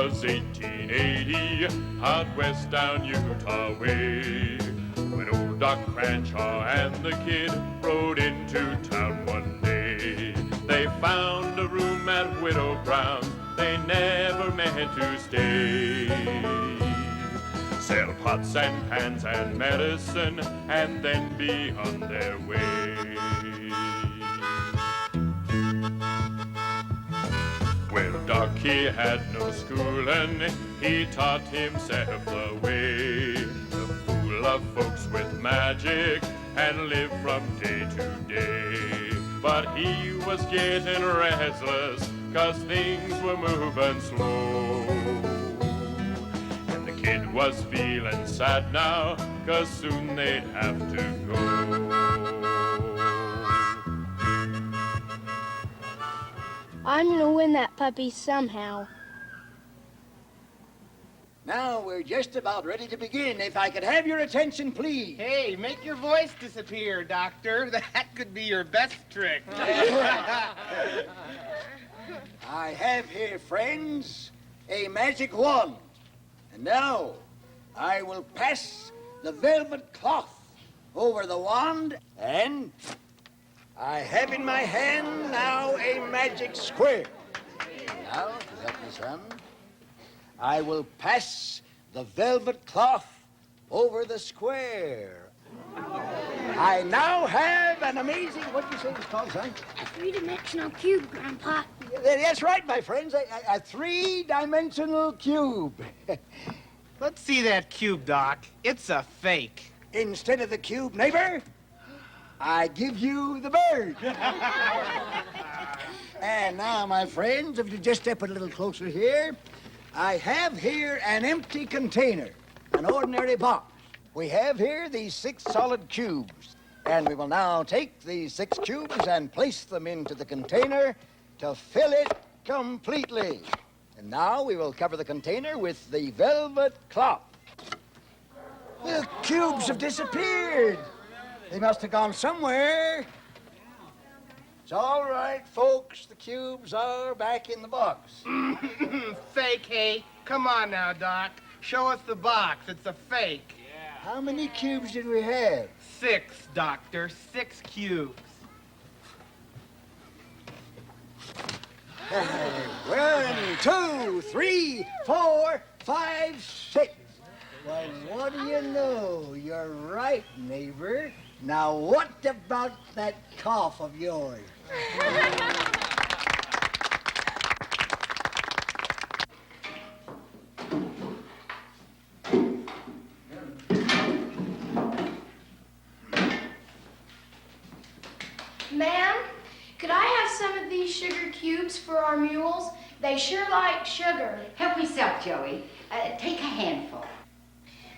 'twas 1880, out west down Utah way, when old Doc Cranshaw and the kid rode into town one day. They found a room at Widow Brown's, they never meant to stay. Sell pots and pans and medicine, and then be on their way. Well, Doc, he had no schoolin', he taught himself the way to fool of folks with magic and live from day to day. But he was getting restless, 'cause things were moving slow. And the kid was feeling sad now, 'cause soon they'd have to go. I'm gonna win that puppy somehow. Now we're just about ready to begin. If I could have your attention, please. Hey, make your voice disappear, Doctor. That could be your best trick. I have here, friends, a magic wand. And now I will pass the velvet cloth over the wand, and I have in my hand now a magic square. Now, to help me, son, I will pass the velvet cloth over the square. I now have an amazing, what did you say it was called, son? A three-dimensional cube, Grandpa. That's right, my friends, a three-dimensional cube. Let's see that cube, Doc. It's a fake. Instead of the cube, neighbor, I give you the bird. And now, my friends, if you just step a little closer here, I have here an empty container, an ordinary box. We have here these 6 solid cubes, and we will now take these 6 cubes and place them into the container to fill it completely. And now we will cover the container with the velvet cloth. The cubes have disappeared. They must have gone somewhere. It's all right, folks. The cubes are back in the box. Fake, hey? Come on now, Doc. Show us the box. It's a fake. How many cubes did we have? 6, Doctor. 6 cubes. 1, 2, 3, 4, 5, 6. Well, what do you know? You're right, neighbor. Now, what about that cough of yours? Ma'am, could I have some of these sugar cubes for our mules? They sure like sugar. Help yourself, Joey. Take a handful.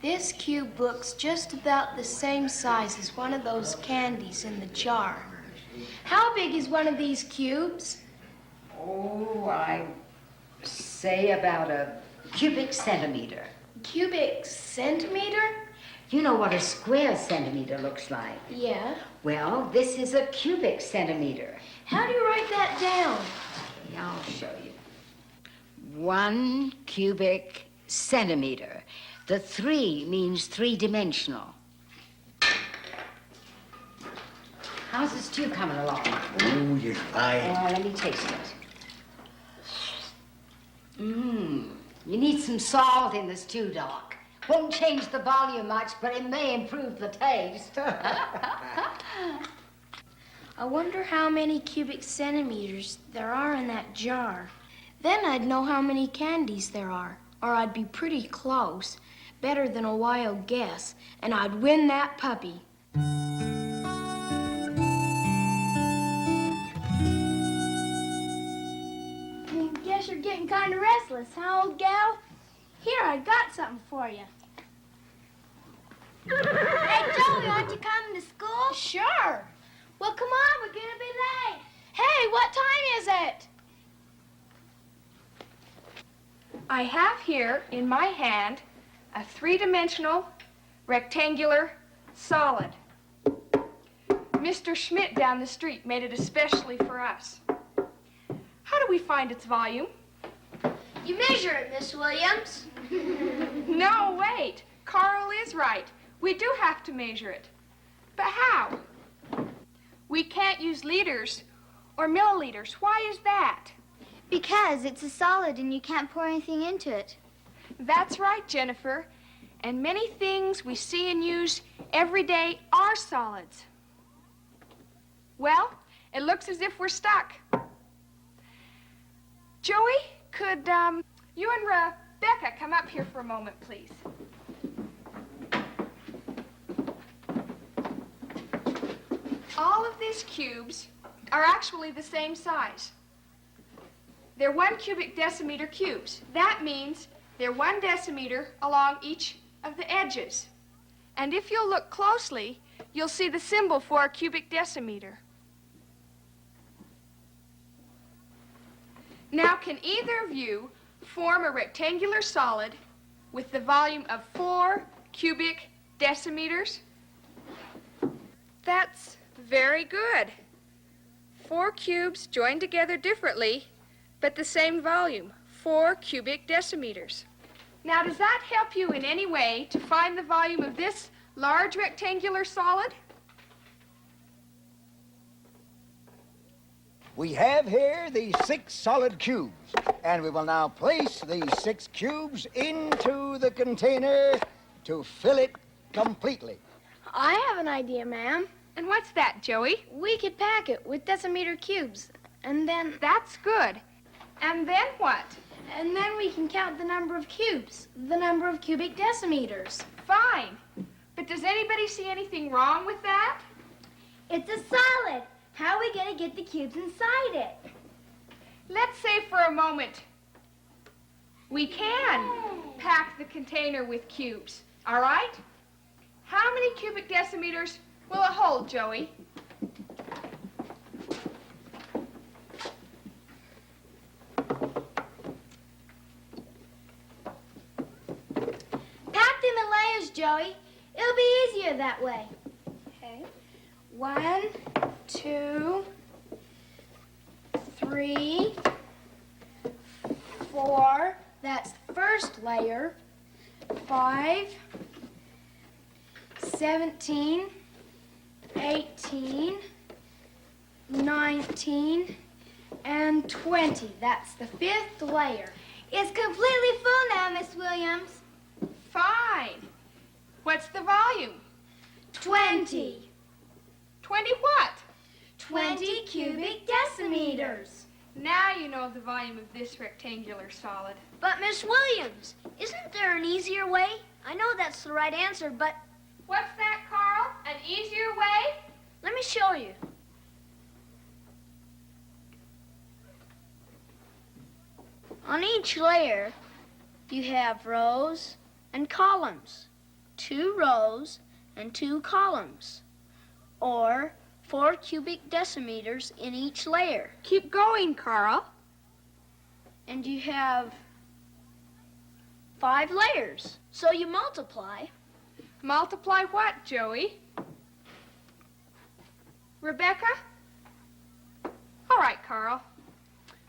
This cube looks just about the same size as one of those candies in the jar. How big is one of these cubes? Oh, I say about a cubic centimeter. Cubic centimeter? You know what a square centimeter looks like. Yeah. Well, this is a cubic centimeter. How do you write that down? I'll show you. 1 cubic centimeter. The 3 means 3-dimensional. How's the stew coming along? Oh, you're fine. Let me taste it. You need some salt in the stew, Doc. Won't change the volume much, but it may improve the taste. I wonder how many cubic centimeters there are in that jar. Then I'd know how many candies there are, or I'd be pretty close. Better than a wild guess, and I'd win that puppy. Guess you're getting kind of restless, huh, old gal? Here, I got something for you. Hey, Joey, aren't you coming to school? Sure. Well, come on, we're gonna be late. Hey, what time is it? I have here in my hand a 3-dimensional, rectangular, solid. Mr. Schmidt down the street made it especially for us. How do we find its volume? You measure it, Miss Williams. No, wait. Carl is right. We do have to measure it. But how? We can't use liters or milliliters. Why is that? Because it's a solid and you can't pour anything into it. That's right, Jennifer. And many things we see and use every day are solids. Well, it looks as if we're stuck. Joey, could you and Rebecca come up here for a moment, please? All of these cubes are actually the same size. They're 1 cubic decimeter cubes. That means they're 1 decimeter along each of the edges. And if you'll look closely, you'll see the symbol for a cubic decimeter. Now, can either of you form a rectangular solid with the volume of 4 cubic decimeters? That's very good. 4 cubes joined together differently, but the same volume, 4 cubic decimeters. Now, does that help you in any way to find the volume of this large rectangular solid? We have here these 6 solid cubes, and we will now place these 6 cubes into the container to fill it completely. I have an idea, ma'am. And what's that, Joey? We could pack it with decimeter cubes, and then... That's good. And then what? And then we can count the number of cubes, the number of cubic decimeters. Fine. But does anybody see anything wrong with that? It's a solid. How are we going to get the cubes inside it? Let's say for a moment we can pack the container with cubes, all right? How many cubic decimeters will it hold, Joey? Pack them in layers, Joey. It'll be easier that way. Okay. 1, 2, 3, 4. That's the first layer. 5, 17, 18, 19, and 20. That's the 5th layer. It's completely full now, Miss Williams. Fine. What's the volume? 20. 20 what? 20 cubic decimeters. Now you know the volume of this rectangular solid. But, Miss Williams, isn't there an easier way? I know that's the right answer, but What's that, Carl? An easier way? let me show you. On each layer, you have rows and columns. 2 rows and 2 columns, or 4 cubic decimeters in each layer. Keep going, Carl. And you have 5 layers. So you multiply. Multiply what, Joey? Rebecca? All right, Carl.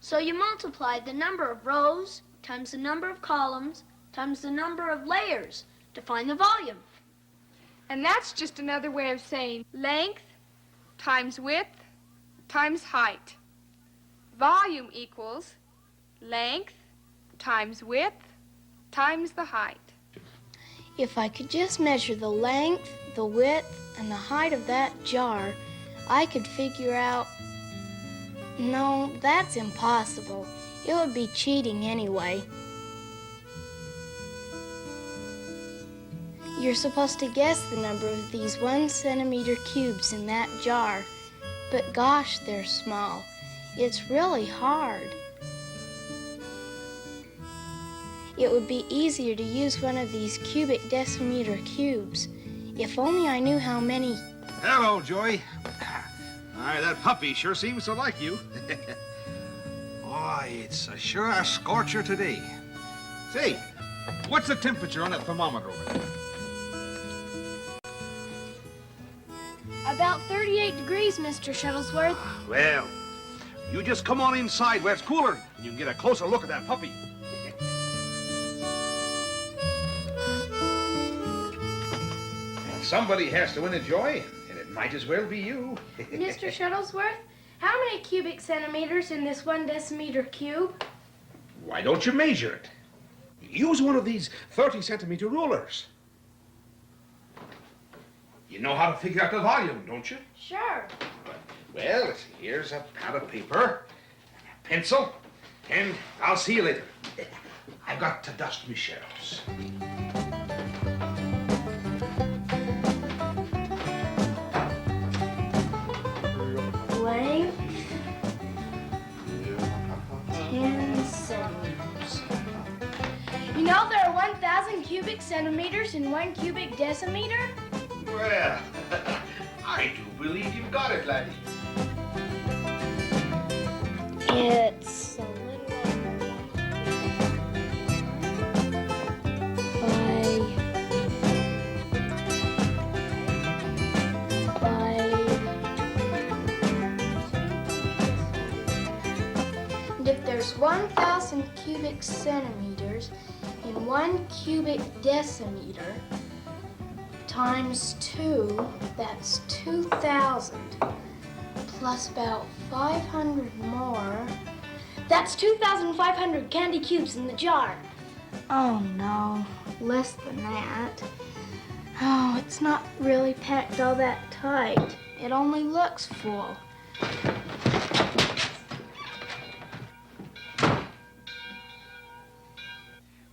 So you multiply the number of rows times the number of columns times the number of layers to find the volume. And that's just another way of saying length times width times height. Volume equals length times width times the height. If I could just measure the length, the width, and the height of that jar, I could figure out... No, that's impossible. It would be cheating anyway. You're supposed to guess the number of these 1 centimeter cubes in that jar. But gosh, they're small. It's really hard. It would be easier to use one of these cubic decimeter cubes. If only I knew how many... Hello, Joey. That puppy sure seems to like you. It's sure a scorcher today. Say, what's the temperature on that thermometer over there? About 38 degrees, Mr. Shuttlesworth. Well, you just come on inside where it's cooler and you can get a closer look at that puppy. somebody has to win a joy, and it might as well be you. Mr. Shuttlesworth, how many cubic centimeters in this 1 decimeter cube? Why don't you measure it? Use one of these 30-centimeter rulers. You know how to figure out the volume, don't you? Sure. Well, here's a pad of paper, a pencil, and I'll see you later. I've got to dust my shelves. Length, 10 centimeters. You know there are 1,000 cubic centimeters in 1 cubic decimeter? Well, I do believe you've got it, laddie. It's a little and if there's 1,000 cubic centimeters in 1 cubic decimeter times 2, that's 2,000. Plus about 500 more. That's 2,500 candy cubes in the jar. Oh no, less than that. Oh, it's not really packed all that tight. It only looks full.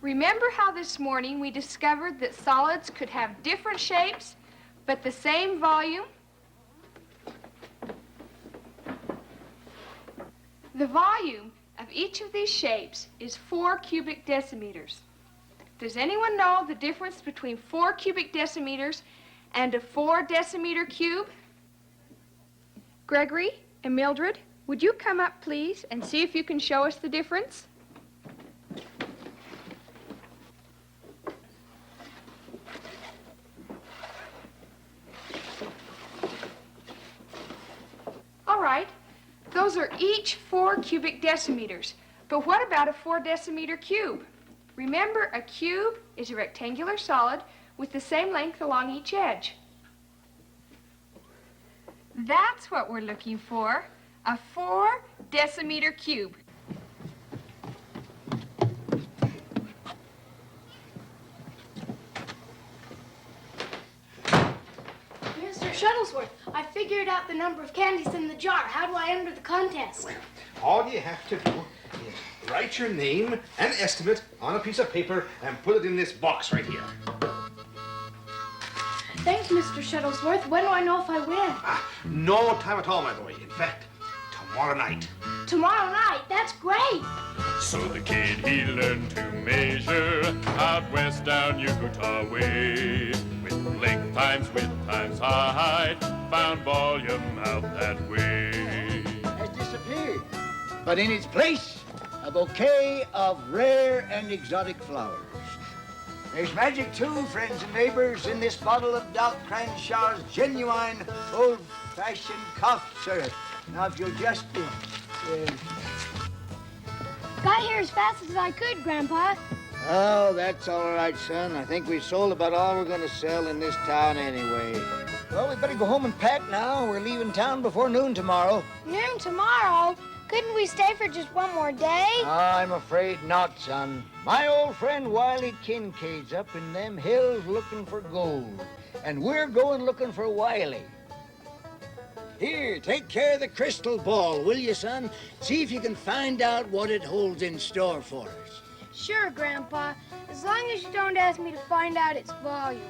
Remember how this morning we discovered that solids could have different shapes, but the same volume? The volume of each of these shapes is 4 cubic decimeters. Does anyone know the difference between 4 cubic decimeters and a 4 decimeter cube? Gregory and Mildred, would you come up, please, and see if you can show us the difference? All right. Those are each 4 cubic decimeters. But what about a 4 decimeter cube? Remember, a cube is a rectangular solid with the same length along each edge. That's what we're looking for, a 4 decimeter cube. Mr. Shuttlesworth, I figured out the number of candies in the jar. How do I enter the contest? Well, all you have to do is write your name and estimate on a piece of paper and put it in this box right here. Thanks, Mr. Shuttlesworth. When do I know if I win? No time at all, my boy. In fact, tomorrow night. Tomorrow night. That's great. So the kid, he learned to measure out west down Utah way. With length times width times height, found volume out that way. Has disappeared. But in its place, a bouquet of rare and exotic flowers. There's magic too, friends and neighbors, in this bottle of Doc Cranshaw's genuine old-fashioned cough syrup. Now, if you'll just... Got here as fast as I could, Grandpa. Oh, that's all right, son. I think we've sold about all we're going to sell in this town anyway. Well, we better go home and pack now. We're leaving town before noon tomorrow. Noon tomorrow? Couldn't we stay for just one more day? I'm afraid not, son. My old friend Wiley Kincaid's up in them hills looking for gold. And we're going looking for Wiley. Here, take care of the crystal ball, will you, son? See if you can find out what it holds in store for us. Sure, Grandpa. As long as you don't ask me to find out its volume.